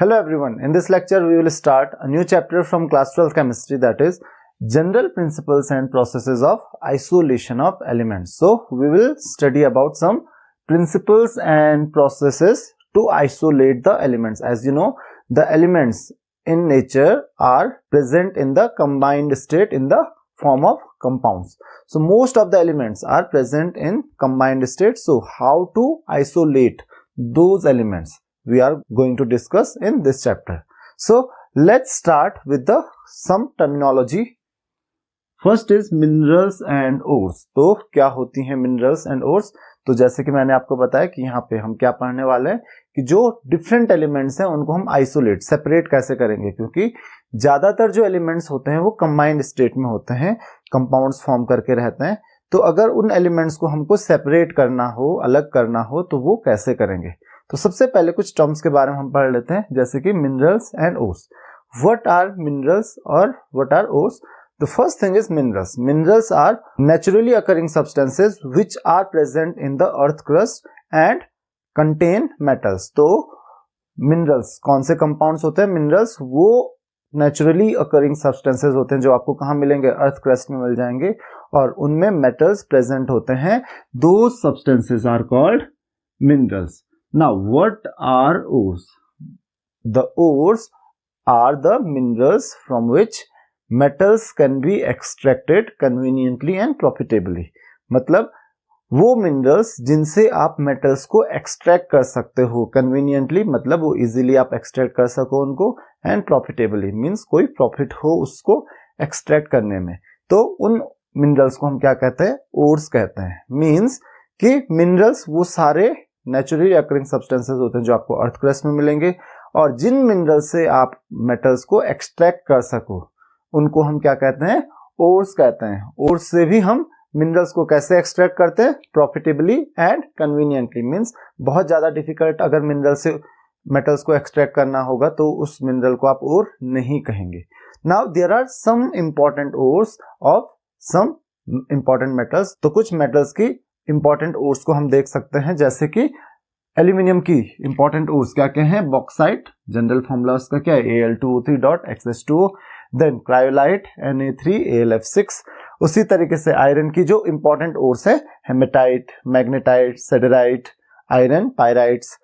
Hello everyone, in this lecture we will start a new chapter from class 12 chemistry, that is general principles and processes of isolation of elements. So we will study about some principles and processes to isolate the elements. As you know, the elements in nature are present in the combined state in the form of compounds. So most of the elements are present in combined state. So how to isolate those elements we are going to discuss in this chapter. So let's start with the some terminology. First is minerals and ores. तो क्या होती हैं minerals and ores? तो जैसे कि मैंने आपको बताया कि यहाँ पे हम क्या पढ़ने वाले हैं कि जो डिफरेंट एलिमेंट्स हैं उनको हम आइसोलेट सेपरेट कैसे करेंगे, क्योंकि ज्यादातर जो एलिमेंट्स होते हैं वो कंबाइंड स्टेट में होते हैं, कंपाउंड्स फॉर्म करके रहते हैं. तो अगर उन एलिमेंट्स को हमको सेपरेट करना हो, अलग करना हो, तो वो कैसे करेंगे. तो सबसे पहले कुछ टर्म्स के बारे में हम पढ़ लेते हैं, जैसे कि minerals and ores. What are minerals और what are ores? The first thing is minerals. Minerals are naturally occurring substances which are present in the earth crust and contain metals. तो minerals कौन से compounds होते हैं? Minerals वो naturally occurring substances होते हैं जो आपको कहाँ मिलेंगे? earth crust में मिल जाएंगे और उनमें metals present होते हैं. Those substances are called minerals. Now what are ores? The ores are the minerals from which metals can be extracted conveniently and profitably. मतलब वो minerals जिनसे आप metals को extract कर सकते हो conveniently, मतलब वो easily आप extract कर सको उनको, and profitably means कोई profit हो उसको extract करने में. तो उन minerals को हम क्या कहते हैं? ores कहते हैं. Means कि minerals वो सारे naturally occurring substances होते हैं जो आपको earth crust में मिलेंगे, और जिन minerals से आप metals को extract कर सको उनको हम क्या कहते हैं? ओर्स कहते हैं. ओर्स से भी हम मिनरल्स को कैसे एक्सट्रैक्ट करते हैं? Profitably and conveniently. मींस बहुत ज्यादा डिफिकल्ट अगर मिनरल से मेटल्स को एक्सट्रैक्ट करना होगा तो उस मिनरल को आप ओर नहीं कहेंगे. Now there are some important ores of some important metals. तो कुछ मेटल्स की इंपॉर्टेंट ओर्स को हम देख सकते हैं, जैसे कि एल्यूमिनियम की इंपॉर्टेंट ओर्स क्या क्या है? बॉक्साइट, जनरल फॉर्मूला उसका क्या है? Al2O3.Xs2O. Then cryolite Na3AlF6. उसी तरीके से आयरन की जो इंपॉर्टेंट ओर्स है haematite, magnetite, siderite, iron pyrites.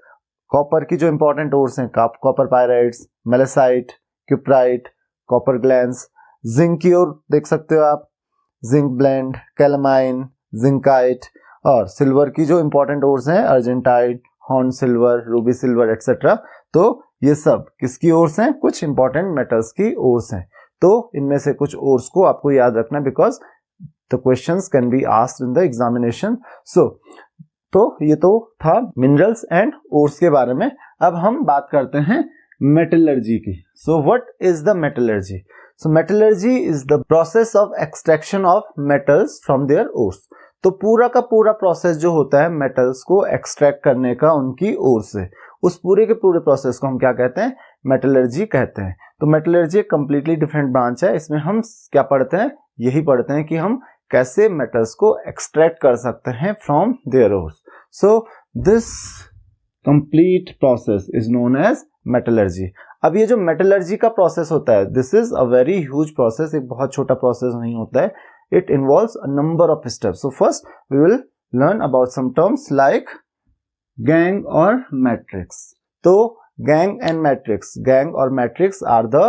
Copper की जो इंपॉर्टेंट ओर्स हैं copper pyrites, malachite, cuprite, copper glance. Zinc की ओर देख सकते हो आप, जिंक ब्लेंड, कैलमाइन, जिंकाइट. और सिल्वर की जो इंपॉर्टेंट ओर्स हैं argentite, horn silver, ruby silver etcetera. तो ये सब किसकी ओर्स हैं? कुछ इंपॉर्टेंट मेटल्स की ओर्स हैं. तो इनमें से कुछ ओर्स को आपको याद रखना, because the questions can be asked in the examination. So तो ये तो था मिनरल्स एंड ओर्स के बारे में. अब हम बात करते हैं मेटलर्जी की. So what is the metallurgy? So metallurgy is the process of extraction of metals from their ores. तो पूरा का पूरा प्रोसेस जो होता है मेटल्स को एक्सट्रैक्ट करने का उनकी ओर से, उस पूरे के पूरे प्रोसेस को हम क्या कहते हैं? मेटलर्जी कहते हैं. तो मेटलर्जी एक कंप्लीटली डिफरेंट ब्रांच है. इसमें हम क्या पढ़ते हैं? यही पढ़ते हैं कि हम कैसे मेटल्स को एक्सट्रैक्ट कर सकते हैं from their ores. So this complete process is known as metallurgy. अब ये जो मेटलर्जी का प्रोसेस होता है, this is a very huge process. एक बहुत छोटा प्रोसेस नहीं होता है. It involves a number of steps. So first we will learn about some terms like gang or matrix. So gang and matrix. Gang or matrix are the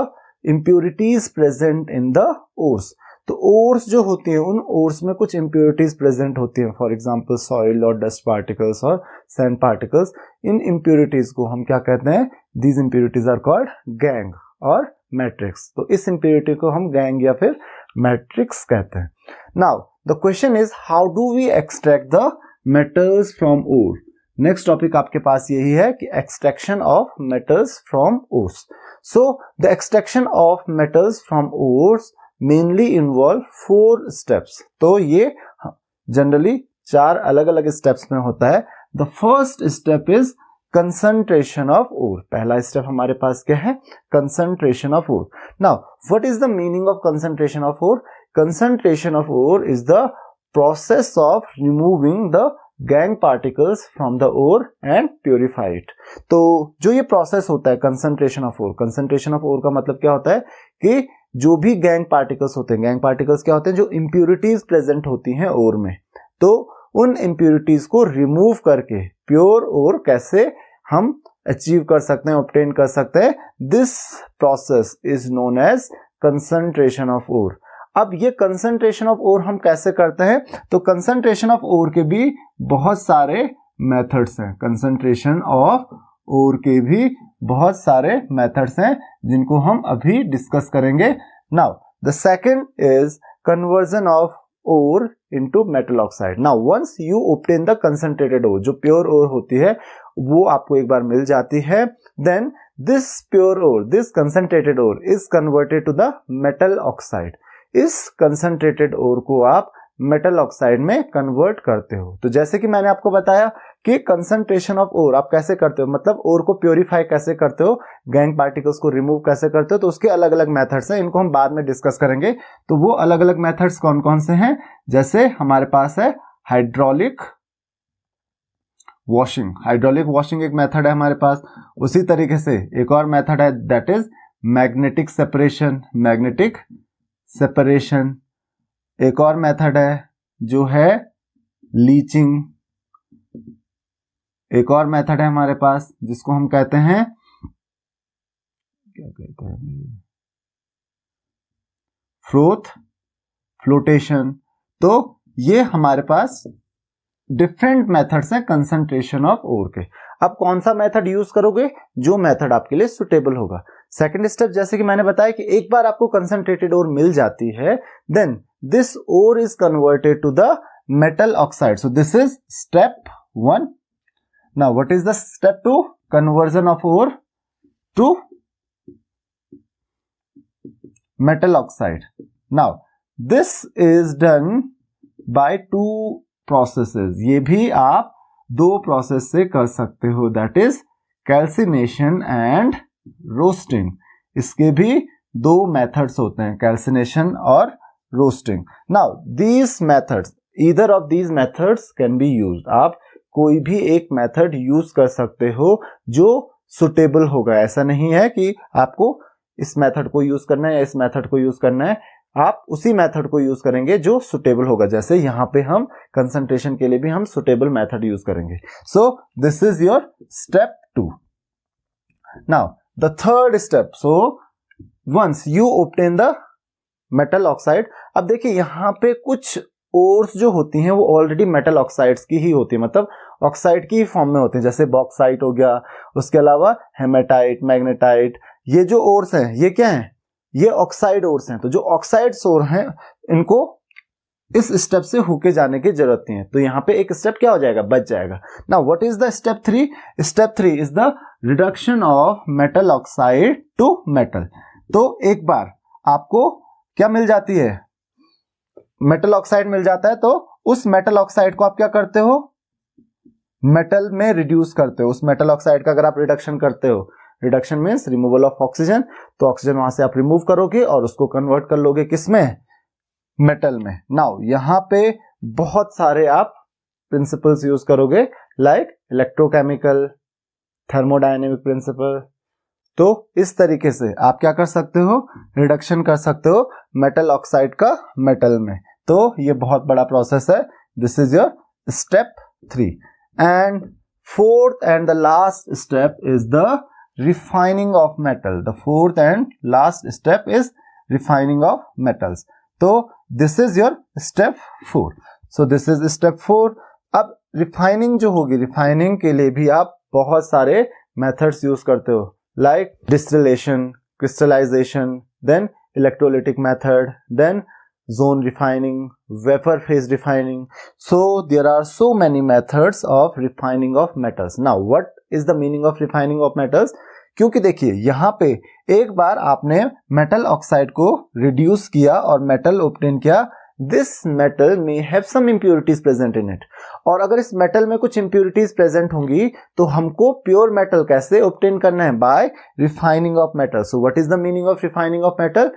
impurities present in the ores. तो ores जो होती हैं उन ores में कुछ impurities present होती हैं. For example soil और dust particles और sand particles. इन impurities को हम क्या कहते हैं? These impurities are called gang और matrix. तो इस impurity को हम gang या फिर मैट्रिक्स कहते हैं. Now the question is how do we extract the metals from ore. Next topic आपके पास यही है कि extraction of metals from ores. So the extraction of metals from ores mainly involve 4 steps. तो ये जनरली 4 अलग अलग स्टेप्स में होता है. The first step is concentration of ore. पहला स्टेप हमारे पास क्या है? Concentration of ore. Now what is the meaning of concentration of ore? Concentration of ore is the process of removing the gangue particles from the ore and purify it. तो जो ये process होता है concentration of ore, concentration of ore का मतलब क्या होता है कि जो भी गैंग पार्टिकल्स होते हैं, गैंग पार्टिकल्स क्या होते हैं, जो इंप्योरिटीज प्रेजेंट होती हैं ओर में, तो उन इंप्योरिटीज को रिमूव करके प्योर ओर कैसे हम अचीव कर सकते हैं, ऑब्टेन कर सकते हैं, this process is known as concentration of ore. अब ये कंसंट्रेशन ऑफ ओर हम कैसे करते हैं, तो कंसंट्रेशन ऑफ ओर के भी बहुत सारे मेथड्स हैं, कंसंट्रेशन ऑफ ओर के भी बहुत सारे मेथड्स हैं जिनको हम अभी डिस्कस करेंगे। Now the second is conversion of ore into metal oxide. Now once you obtain the concentrated ore, जो प्योर ore होती है वो आपको एक बार मिल जाती है, then this pure ore, this concentrated ore is converted to the metal oxide. इस concentrated ore को आप मेटल ऑक्साइड में कन्वर्ट करते हो। तो जैसे कि मैंने आपको बताया कि कंसंट्रेशन ऑफ ओर आप कैसे करते हो, मतलब ओर को प्योरीफाई कैसे करते हो, गैंग पार्टिकल्स को रिमूव कैसे करते हो, तो उसके अलग अलग मेथड्स हैं, इनको हम बाद में डिस्कस करेंगे। तो वो अलग अलग मेथड्स कौन कौन से हैं, जैसे हमारे पास है हाइड्रोलिक वॉशिंग, हाइड्रोलिक वॉशिंग एक मेथड है हमारे पास। उसी तरीके से एक और मेथड है that is magnetic separation, magnetic separation. एक और मेथड है जो है लीचिंग। एक और मेथड है हमारे पास जिसको हम कहते हैं, क्या कहते हैं, फ्लोटेशन। तो ये हमारे पास डिफरेंट मेथड्स हैं कंसंट्रेशन ऑफ ओर के। अब कौन सा मेथड यूज करोगे, जो मेथड आपके लिए सुटेबल होगा। सेकंड स्टेप, जैसे कि मैंने बताया कि एक बार आपको कंसंट्रेटेड ओर मिल जाती है, then this ore is converted to the metal oxide. So this is step 1. Now what is the step 2? Conversion of ore to metal oxide. Now this is done by 2 processes. ये भी आप 2 process से कर सकते हो, that is calcination and roasting. इसके भी 2 methods होते हैं, कैल्सिनेशन और roasting. Now these methods, either of these methods can be used. आप कोई भी एक मेथड यूज कर सकते हो जो सुटेबल होगा। ऐसा नहीं है कि आपको इस मेथड को यूज करना है या इस मेथड को यूज करना है, आप उसी मेथड को यूज करेंगे जो सुटेबल होगा। जैसे यहां पे हम कंसंट्रेशन के लिए भी हम सुटेबल मेथड यूज करेंगे। So this is your step 2. Now the third step, so once you obtain the metal oxide. अब देखिए यहां पे कुछ ओर्स जो होती हैं वो ऑलरेडी मेटल ऑक्साइड्स की ही होती है, मतलब ऑक्साइड की फॉर्म में होते हैं, जैसे बॉक्साइट हो गया, उसके अलावा हेमेटाइट, मैग्नेटाइट। ये जो ओर्स हैं ये क्या हैं, ये ऑक्साइड ओर्स हैं। तो जो ऑक्साइड्स ओर हैं इनको इस स्टेप से होके जाने की जरूरत नहीं है, तो यहां पे एक स्टेप क्या हो जाएगा, बच जाएगा। Now what is the step 3? Step 3 is the reduction of metal oxide to metal. तो एक बार आपको क्या मिल जाती है, मेटल ऑक्साइड मिल जाता है, तो उस मेटल ऑक्साइड को आप क्या करते हो, मेटल में रिड्यूस करते हो। उस मेटल ऑक्साइड का अगर आप रिडक्शन करते हो, reduction means removal of oxygen, तो ऑक्सीजन वहां से आप रिमूव करोगे और उसको कन्वर्ट कर लोगे किसमें, मेटल में। नाउ यहां पे बहुत सारे आप प्रिंसिपल्स यूज करोगे, लाइक इलेक्ट्रोकेमिकल, थर्मोडायनेमिक प्रिंसिपल। तो इस तरीके से आप क्या कर सकते हो, रिडक्शन कर सकते हो मेटल ऑक्साइड का मेटल में। तो ये बहुत बड़ा प्रोसेस है। This is your step 3. And fourth and the last step is the refining of metal. The fourth and last step is refining of metals. तो this is your step 4. So this is step 4. अब refining जो होगी, refining के लिए भी आप बहुत सारे मेथड्स यूज करते हो, like distillation, crystallization, then electrolytic method, then zone refining, vapor phase refining. So there are so many methods of refining of metals. Now what is the meaning of refining of metals? क्योंकि देखिए यहां पे एक बार आपने metal oxide को reduce किया और metal obtain किया, this metal may have some impurities present in it. और अगर इस मेटल में कुछ impurities present होंगी तो हमको प्योर मेटल कैसे obtain करना है, by refining of metal. So what is the meaning of refining of metal?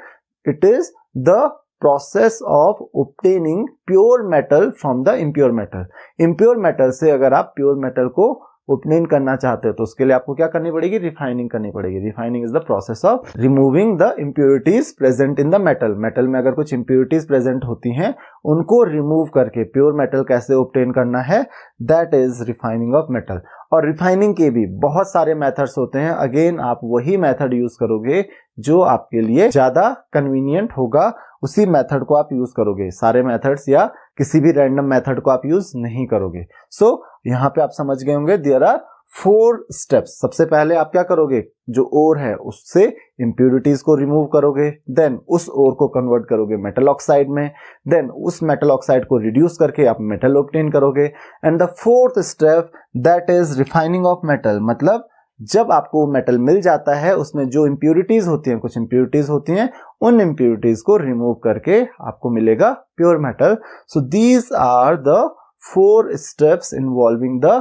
It is the process of obtaining pure metal from the impure metal. Impure metal से अगर आप pure metal को obtain करना चाहते हो तो उसके लिए आपको क्या करनी पड़ेगी, रिफाइनिंग करनी पड़ेगी। Refining is the process of removing the impurities present in the metal. Metal में अगर कुछ इम्प्योरिटीज प्रेजेंट होती हैं उनको रिमूव करके प्योर मेटल कैसे ऑब्टेन करना है, that is refining of metal. और रिफाइनिंग के भी बहुत सारे मेथड्स होते हैं। अगेन आप वही मेथड यूज करोगे जो आपके लिए ज्यादा कन्वीनियंट होगा, उसी मेथड को आप यूज करोगे। सारे मेथड्स या किसी भी रैंडम मेथड को आप यूज नहीं करोगे। सो यहाँ पे आप समझ गए होंगे देयर आर 4 स्टेप्स। सबसे पहले आप क्या करोगे, जो ओर है उससे इंप्यूरिटीज को रिमूव करोगे, देन उस ओर को कन्वर्ट करोगे मेटल ऑक्साइड में, देन उस मेटल ऑक्साइड को रिड्यूस करके आप मेटल ऑब्टेन करोगे। And the 4th step that is refining of metal. मतलब जब आपको मेटल मिल जाता है उसमें जो इंप्यूरिटीज होती हैं, कुछ इंप्यूरिटीज होती हैं, उन इंप्यूरिटीज को रिमूव करके आपको मिलेगा pure metal. So these are the 4 steps involving the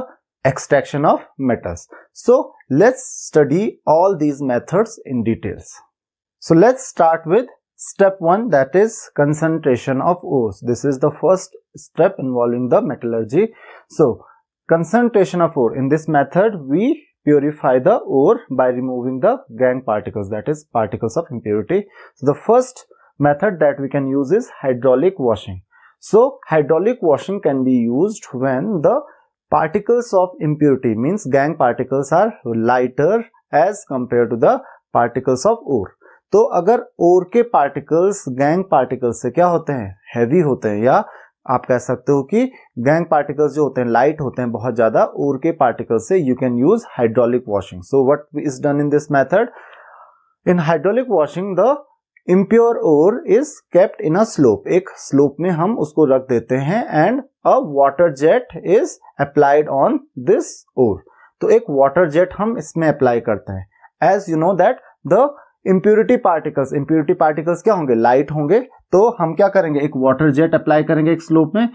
extraction of metals. So let's study all these methods in details. So let's start with step 1, that is concentration of ores. This is the first step involving the metallurgy. So concentration of ore. In this method we purify the ore by removing the gangue particles, that is particles of impurity. So the first method that we can use is hydraulic washing. So hydraulic washing can be used when the particles of impurity, means gangue particles, are lighter as compared to the particles of ore. तो अगर ore के particles gangue particles से क्या होते हैं, heavy होते हैं, या आप कह सकते हो कि gangue particles जो होते हैं light होते हैं बहुत ज्यादा, ore के particles से you can use hydraulic washing. So what is done in this method? In hydraulic washing the impure ore is kept in a slope. एक slope में हम उसको रख देते हैं and a water jet is applied on this ore. तो एक water jet हम इसमें apply करते हैं. As you know that the impurity particles क्या होंगे, light होंगे, तो हम क्या करेंगे, एक water jet apply करेंगे एक slope में,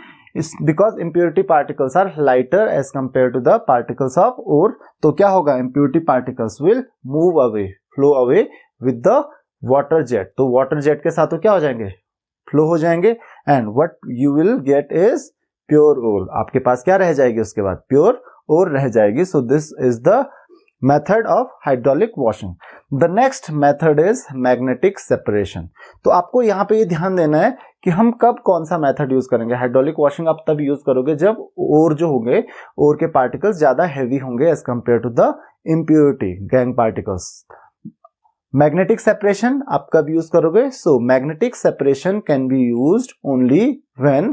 because impurity particles are lighter as compared to the particles of ore. तो क्या होगा, impurity particles will move away, flow away with the water jet. तो वाटर जेट के साथ तो क्या हो जाएंगे, फ्लो हो जाएंगे, and what you will get is pure ore. आपके पास क्या रह जाएगी, उसके बाद प्योर ओर रह जाएगी। सो this is the method of hydraulic washing. The next method is magnetic separation. तो आपको यहाँ पे ये ध्यान देना है कि हम कब कौन सा मेथड यूज करेंगे। हाइड्रोलिक वॉशिंग आप तब यूज करोगे जब ओर जो होंगे, ओर के पार्टिकल्स ज्यादा हैवी होंगे as compare to the impurity gangue particles. Magnetic separation आप कब यूज करोगे, so magnetic separation can be used only when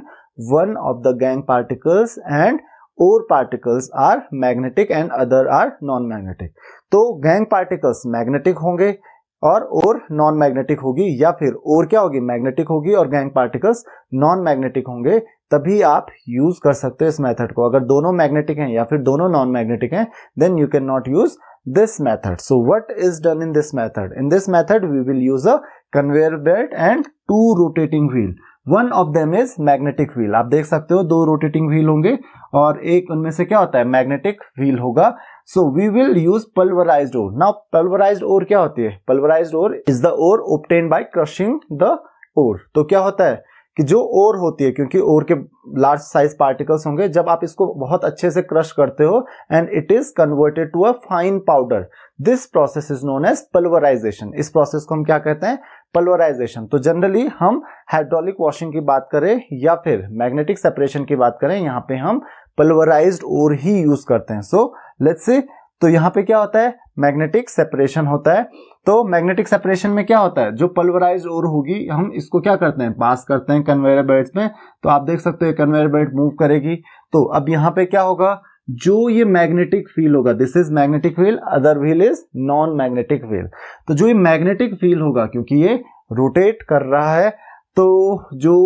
one of the gangue particles and ore particles are magnetic and other are non magnetic. तो gangue particles magnetic होंगे और ओर non magnetic होगी, या फिर ओर क्या होगी, मैग्नेटिक होगी और गैंग पार्टिकल्स नॉन मैग्नेटिक होंगे, तभी आप यूज कर सकते हो इस मेथड को। अगर दोनों मैग्नेटिक हैं या फिर दोनों नॉन मैग्नेटिक हैं, then you can not use this method. So what is done in this method? In this method we will use a conveyor belt and 2 rotating wheel. One of them is magnetic wheel. आप देख सकते हो 2 rotating wheel होंगे और एक उनमें से क्या होता है, magnetic wheel होगा। So we will use pulverized ore. Now pulverized ore क्या होती है, pulverized ore is the ore obtained by crushing the ore. तो क्या होता है कि जो ओर होती है, क्योंकि ओर के लार्ज साइज पार्टिकल्स होंगे, जब आप इसको बहुत अच्छे से क्रश करते हो and it is converted to a fine powder, this process is known as pulverisation. इस प्रोसेस को हम क्या कहते हैं, पल्वराइजेशन। तो जनरली हम हाइड्रोलिक वॉशिंग की बात करें या फिर मैग्नेटिक सेपरेशन की बात करें, यहाँ पे हम पल्वराइज्ड ओर ही यूज करते हैं। सो लेट्स से, तो यहाँ पे क्या होता है, मैग्नेटिक सेपरेशन होता है। तो मैग्नेटिक सेपरेशन में क्या होता है, जो पल्वराइज्ड ओर होगी हम इसको क्या करते हैं, पास करते हैं कन्वेयर बेल्ट में। तो आप देख सकते हो कन्वेयर बेल्ट मूव करेगी। तो अब यहाँ पे क्या होगा, जो ये मैग्नेटिक फील्ड होगा, this is magnetic field, other wheel is non magnetic field. तो जो ये मैग्नेटिक फील्ड होगा, क्योंकि ये रोटेट कर रहा है, तो जो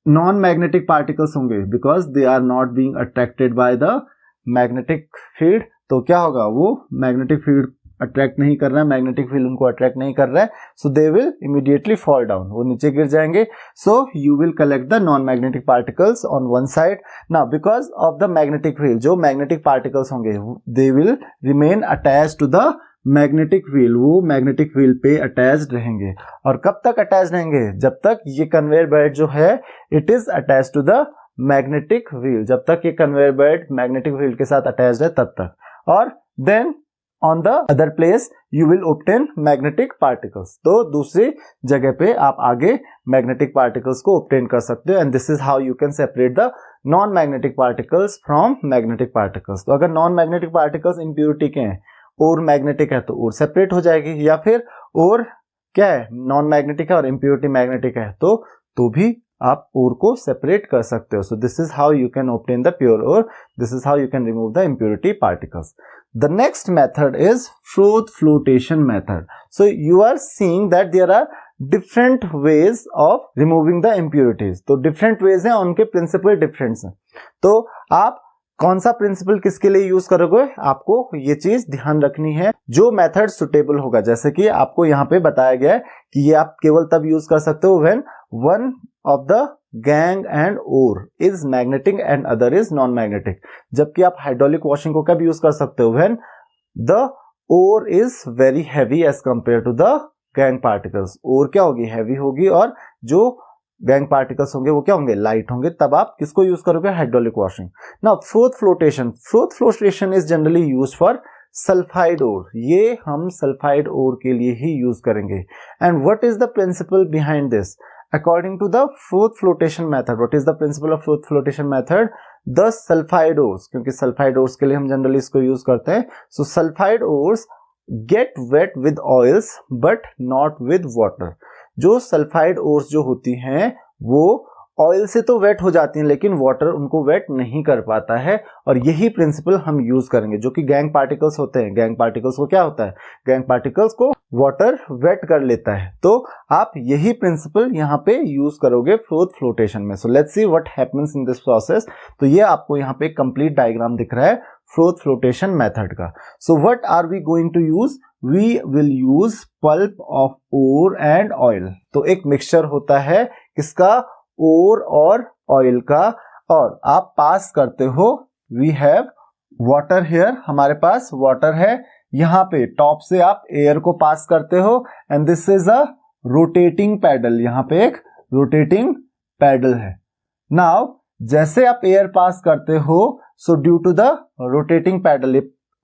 नॉन मैग्नेटिक पार्टिकल्स होंगे, because they are not being attracted by the magnetic field, तो क्या होगा, वो मैग्नेटिक फील्ड अट्रैक्ट नहीं कर रहा है, मैग्नेटिक फील्ड उनको अट्रैक्ट नहीं कर रहा है, so they will immediately fall down, वो नीचे गिर जाएंगे। So you will collect the non magnetic particles on one side. Now because of the magnetic field, जो मैग्नेटिक पार्टिकल्स होंगे they will remain attach to the magnetic wheel, वो magnetic wheel पे attached रहेंगे। और कब तक अटैच रहेंगे? जब तक ये कन्वेयर बेल्ट जो है it is attach to the magnetic wheel, जब तक ये कन्वेयर बेल्ट मैग्नेटिक व्हील के साथ अटैच्ड है तब तक। और then on the other place you will obtain magnetic particles, तो दूसरी जगह पे आप आगे मैग्नेटिक पार्टिकल्स को ऑब्टेन कर सकते हो। And this is how you can separate the non magnetic particles from magnetic particles. तो अगर नॉन मैग्नेटिक पार्टिकल्स इम्प्योरिटी के हैं और मैग्नेटिक है तो और सेपरेट हो जाएगी, या फिर और क्या है नॉन मैग्नेटिक है और इम्प्योरिटी मैग्नेटिक है तो भी आप ओर को सेपरेट कर सकते हो। So this is how you can obtain the pure ore, this is how you can remove the impurity particles. The next method is froth flotation method. So you are seeing that there are different ways of removing the impurities. तो different ways हैं, उनके principle different हैं। तो आप कौन सा principal किसके लिए यूज करोगे, आपको ये चीज ध्यान रखनी है। जो मेथड सुटेबल होगा, जैसे कि आपको यहाँ पे बताया गया है कि ये आप केवल तब यूज कर सकते हो when one of the gangue and ore is magnetic and other is non magnetic. जबकि आप हाइड्रोलिक वॉशिंग को कब यूज कर सकते हो? When the ore is very heavy as compare to the gangue particles. Ore क्या होगी? हैवी होगी, और जो गैंग पार्टिकल्स होंगे वो क्या होंगे? लाइट होंगे। तब आप किसको यूज करोगे? Hydraulic washing. Now froth flotation, froth flotation is generally use for sulphide ore. ये हम सल्फाइड ओर के लिए ही यूज करेंगे। And what is the principle behind this? According to the froth flotation method, what is the principle of froth flotation method? The sulfide ores, क्योंकि sulfide ores के लिए हम जनरली इसको यूज करते हैं। So sulfide ores get wet with oils but not with water. जो sulfide ores जो होती हैं वो ऑयल से तो वेट हो जाती हैं, लेकिन वाटर उनको वेट नहीं कर पाता है। और यही प्रिंसिपल हम यूज करेंगे। जो कि गैंग पार्टिकल्स होते हैं, गैंग पार्टिकल्स को क्या होता है? गैंग पार्टिकल्स को वाटर वेट कर लेता है। तो आप यही प्रिंसिपल यहाँ पे यूज करोगे फ्रोथ फ्लोटेशन में। सो let's see what happens in this process. तो ये आपको यहाँ पे कंप्लीट डायग्राम दिख रहा है फ्रोथ फ्लोटेशन मेथड का। So what are we going to use? We will use pulp of ore and oil. तो एक मिक्सचर होता है किसका? ओर और ऑयल का। और आप पास करते हो, वी हैव वाटर हियर, हमारे पास वाटर है। यहाँ पे टॉप से आप एयर को पास करते हो and this is a rotating paddle. यहाँ पे एक रोटेटिंग पैडल है। नाउ जैसे आप एयर पास करते हो, so due to the rotating paddle,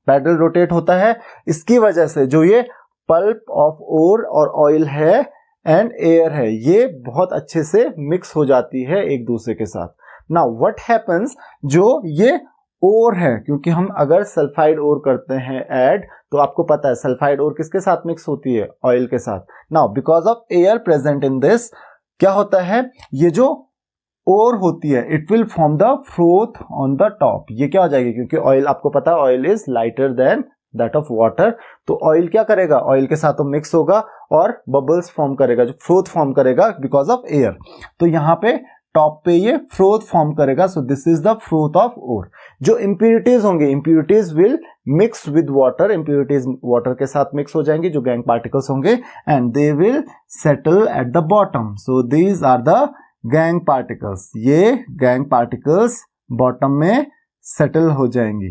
paddle rotate होता है। इसकी वजह से जो ये पल्प ऑफ ओर और ऑयल है एंड एयर है, ये बहुत अच्छे से मिक्स हो जाती है एक दूसरे के साथ। Now what happens? जो ये ओर है, क्योंकि हम अगर सल्फाइड ओर करते हैं ऐड, तो आपको पता है सल्फाइड ओर किसके साथ मिक्स होती है? ऑयल के साथ। Now because of air present in this, क्या होता है? ये जो ओर होती है it will form the froth on the top. ये क्या हो जाएगी? क्योंकि ऑयल, आपको पता है oil is lighter than that of water, तो ऑयल क्या करेगा? ऑयल के साथ तो मिक्स होगा और बबल्स फॉर्म करेगा, जो फ्रोथ फॉर्म करेगा बिकॉज ऑफ एयर। तो यहाँ पे टॉप पे ये फ्रोथ फॉर्म करेगा। So this is the froth of ore. जो इंप्योरिटीज होंगे, impurities will mix with water, impurities water के साथ मिक्स हो जाएंगी जो गैंग पार्टिकल्स होंगे, and they will settle at the bottom. So these are the gangue particles. ये gangue particles bottom में सेटल हो जाएंगी।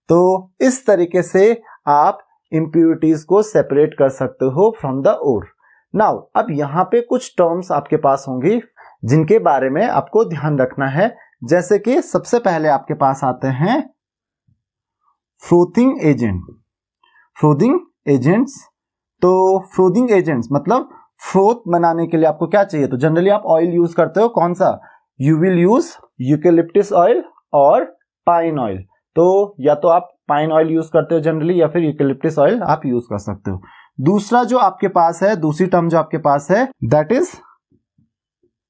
तो इस तरीके से आप इंप्योरिटीज को सेपरेट कर सकते हो फ्रॉम द ओर। नाउ अब यहाँ पे कुछ टर्म्स आपके पास होंगी जिनके बारे में आपको ध्यान रखना है। जैसे कि सबसे पहले आपके पास आते हैं फ्रोथिंग एजेंट। फ्रोथिंग एजेंट्स, तो फ्रोथिंग एजेंट्स मतलब फ्रोथ बनाने के लिए आपको क्या चाहिए? तो जनरली आप ऑयल यूज करते हो, कौन सा? You will use eucalyptus oil और पाइन ऑयल। तो या तो आप पाइन ऑयल यूज करते हो जनरली, या फिर यूकेलिप्टस ऑयल आप यूज कर सकते हो। दूसरा जो आपके पास है, दूसरी टर्म जो आपके पास है, that is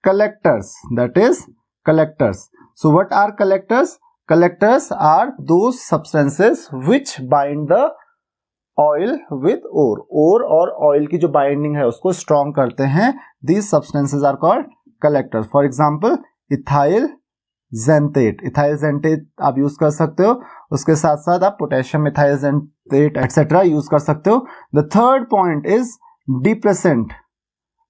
collectors. That is collectors. So what are collectors? Collectors are those substances which bind the oil with ore. Ore और ऑयल की जो बाइंडिंग है उसको स्ट्रॉन्ग करते हैं। These substances are called collectors. For example ethyl xanthate, ethyl xanthate आप use कर सकते हो। उसके साथ साथ आप potassium ethyl xanthate etcetera use कर सकते हो। The third point is depressant.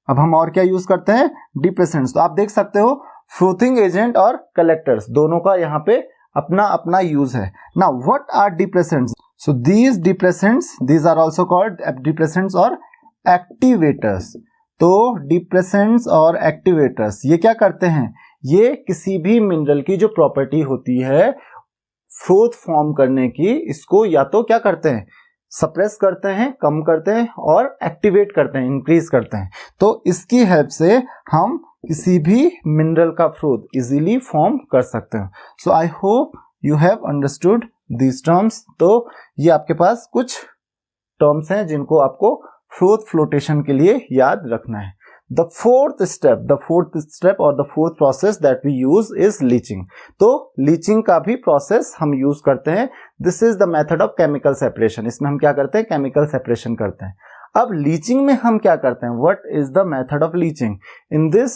अब हम और क्या यूज करते हैं? डिप्रेसेंट्स। तो आप देख सकते हो फ्रोथिंग एजेंट और कलेक्टर्स दोनों का यहाँ पे अपना अपना यूज है। Now what are depressants? So these depressants, these are also called depressants or activators. तो depressants और activators ये क्या करते हैं, ये किसी भी मिनरल की जो प्रॉपर्टी होती है फ्रोथ फॉर्म करने की, इसको या तो क्या करते हैं, सप्रेस करते हैं, कम करते हैं, और एक्टिवेट करते हैं, इंक्रीज करते हैं। तो इसकी हेल्प से हम किसी भी मिनरल का फ्रोथ इजीली फॉर्म कर सकते हैं। So I hope you have understood these terms. तो ये आपके पास कुछ टर्म्स हैं जिनको आपको फ्रोथ फ्लोटेशन के लिए याद रखना है। The fourth step और the fourth process that we use is leaching. तो leaching का भी process हम use करते हैं। This is the method of chemical separation. इसमें हम क्या करते हैं, chemical separation करते हैं। अब leaching में हम क्या करते हैं, what is the method of leaching? In this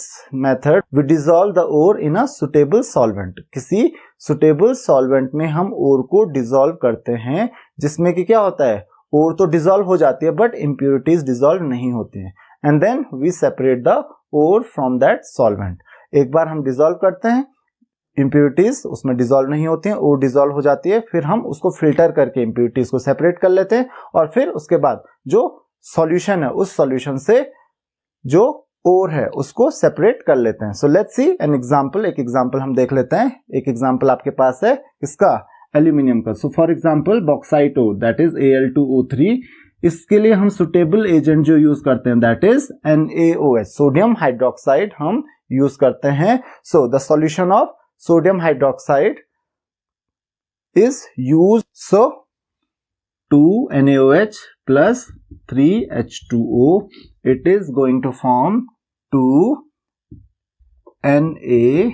method we dissolve the ore in a suitable solvent. किसी suitable solvent में हम ore को dissolve करते हैं, जिसमें कि क्या होता है, ore तो dissolve हो जाती है but impurities dissolve नहीं होती हैं। And then we separate the ore from that solvent. एक बार हम डिसॉल्व करते हैं, impurities उसमें डिसॉल्व नहीं होती हैं, ore डिसॉल्व हो जाती है, फिर हम उसको फिल्टर करके impurities को सेपरेट कर लेते हैं, और फिर उसके बाद जो सॉल्यूशन है उस सॉल्यूशन से जो ore है उसको सेपरेट कर लेते हैं। So let's see an example, एक एग्जांपल हम देख लेते हैं। एक एग्जांपल आपके पास है इसका, एल्यूमिनियम का। So for example bauxite ore, that is Al2O3। इसके लिए हम सुटेबल एजेंट जो यूज करते हैं that is NaOH, sodium hydroxide हम यूज करते हैं। So the solution of sodium hydroxide is use, so 2 NaOH plus 3 H2O, it is going to form 2 NaAlOH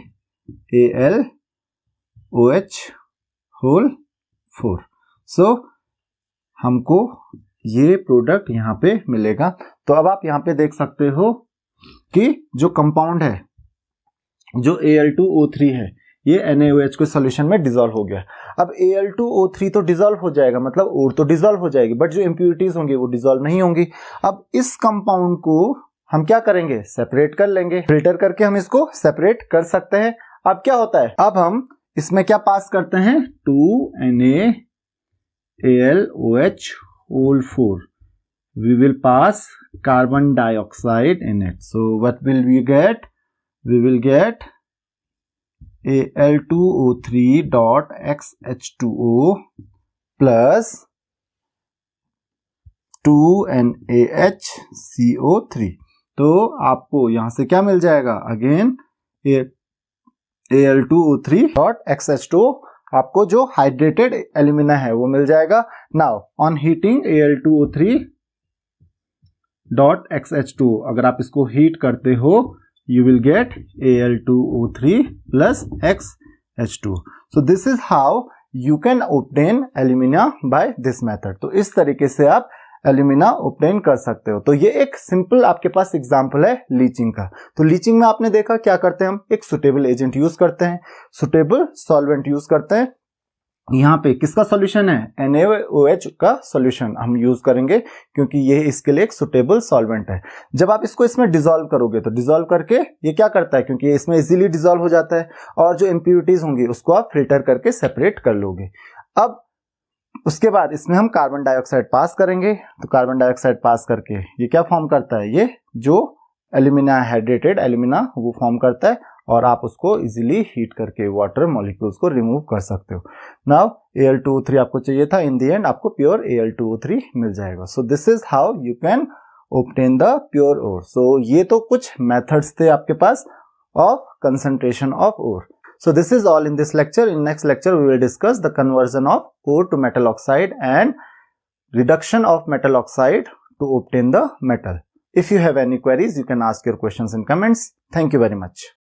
whole 4। सो हमको ये प्रोडक्ट यहाँ पे मिलेगा। तो अब आप यहाँ पे देख सकते हो कि जो कंपाउंड है, जो Al2O3 है, ये NaOH के सॉल्यूशन में डिसॉल्व हो गया। अब Al2O3 तो डिसॉल्व हो जाएगा, मतलब और तो डिसॉल्व हो जाएगी, बट जो इंप्यूरिटीज होंगी वो डिसॉल्व नहीं होंगी। अब इस कंपाउंड को हम क्या करेंगे, सेपरेट कर लेंगे, फिल्टर करके हम इसको सेपरेट कर सकते हैं। अब क्या होता है, अब हम इसमें क्या पास करते हैं, 2 NaAlOH whole 4, we will pass carbon dioxide in it. So what will we get, we will get Al2O3 dot XH2O plus 2 NaHCO3। तो आपको यहां से क्या मिल जाएगा, अगेन Al2O3 dot XH2O, आपको जो हाइड्रेटेड एल्यूमिना है वो मिल जाएगा। Now on heating Al2O3 dot XH2O, अगर आप इसको हीट करते हो you will get Al2O3 plus XH2O। So this is how you can obtain alumina by this method. तो इस तरीके से आप एल्यूमिना ऑब्टेन कर सकते हो। तो ये एक सिंपल आपके पास एग्जांपल है लीचिंग का। तो लीचिंग में आपने देखा क्या करते हैं, हम एक सुटेबल एजेंट यूज करते हैं, सुटेबल सॉल्वेंट यूज करते हैं। यहाँ पे किसका सॉल्यूशन है, NaOH का सॉल्यूशन हम यूज करेंगे, क्योंकि ये इसके लिए एक सुटेबल सॉल्वेंट है। जब आप इसको इसमें डिसॉल्व करोगे तो डिसॉल्व करके ये क्या करता है, क्योंकि ये इसमें इजीली डिसॉल्व हो जाता है, और जो इंप्यूरिटीज होंगी उसको आप फिल्टर करके सेपरेट कर लोगे। अब उसके बाद इसमें हम कार्बन डाइऑक्साइड पास करेंगे। तो कार्बन डाइऑक्साइड पास करके ये क्या फॉर्म करता है, ये जो एल्यूमिना, हाइड्रेटेड एल्यूमिना वो फॉर्म करता है, और आप उसको इजीली हीट करके वाटर मॉलिक्यूल्स को रिमूव कर सकते हो। नाउ Al2O3 आपको चाहिए था, इन द एंड आपको प्योर Al2O3 मिल जाएगा। So this is how you can obtain the pure ore. So ये तो कुछ मेथड्स थे आपके पास of concentration of ore. So this is all in this lecture. In next lecture we will discuss the conversion of ore to metal oxide and reduction of metal oxide to obtain the metal. If you have any queries, you can ask your questions in comments. Thank you very much.